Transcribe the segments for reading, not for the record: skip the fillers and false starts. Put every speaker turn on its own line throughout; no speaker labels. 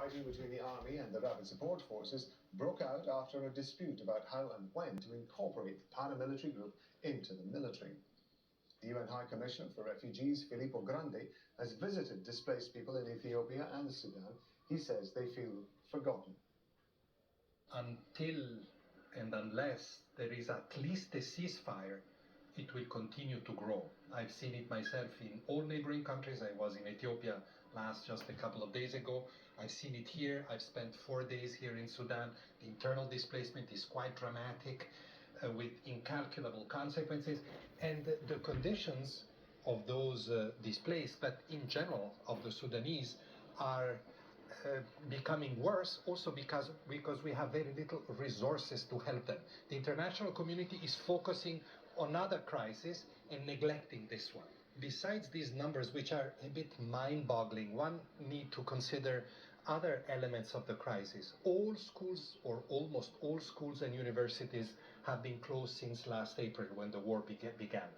Fighting between the army and the rapid support forces broke out after a dispute about how and when to incorporate the paramilitary group into the military. The UN High Commissioner for Refugees, Filippo Grandi, has visited displaced people in Ethiopia and Sudan. He says they feel forgotten.
Until and unless there is at least a ceasefire, it will continue to grow. I've seen it myself in all neighboring countries. I was in Ethiopia just a couple of days ago. I've seen it here. I've spent 4 days here in Sudan. The internal displacement is quite dramatic with incalculable consequences. And the conditions of those displaced, but in general of the Sudanese, are becoming worse also because we have very little resources to help them. The international community is focusing on other crises and neglecting this one. Besides these numbers, which are a bit mind-boggling, one need to consider other elements of the crisis. All schools, or almost all schools and universities, have been closed since last April when the war began.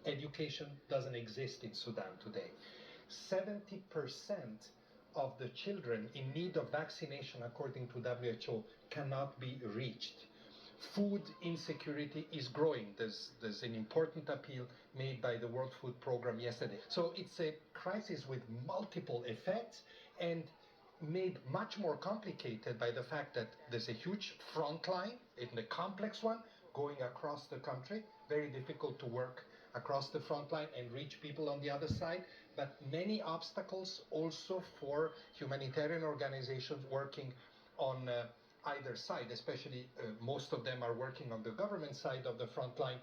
Education doesn't exist in Sudan today. 70% of the children in need of vaccination, according to WHO, cannot be reached. Food insecurity is growing. There's an important appeal made by the World Food Program yesterday. So it's a crisis with multiple effects and made much more complicated by the fact that there's a huge front line, a complex one, going across the country. Very difficult to work across the front line and reach people on the other side, but many obstacles also for humanitarian organizations working on either side, especially most of them are working on the government side of the front line.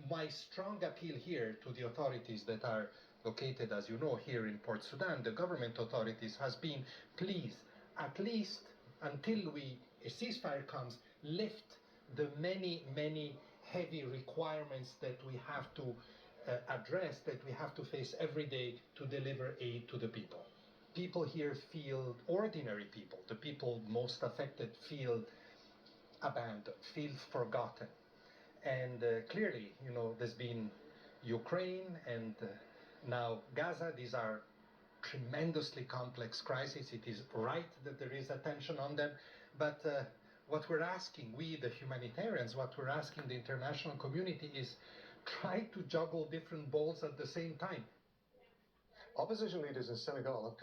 My strong appeal here to the authorities that are located, as you know, here in Port Sudan, the government authorities, has been, please, at least until a ceasefire comes, lift the many, many heavy requirements that we have to address, that we have to face every day to deliver aid to the people. People here feel, ordinary people, the people most affected, feel abandoned, feel forgotten. And clearly, there's been Ukraine and now Gaza. These are tremendously complex crises. It is right that there is attention on them. But what we're asking, we the humanitarians, what we're asking the international community is try to juggle different balls at the same time.
Opposition leaders in Senegal have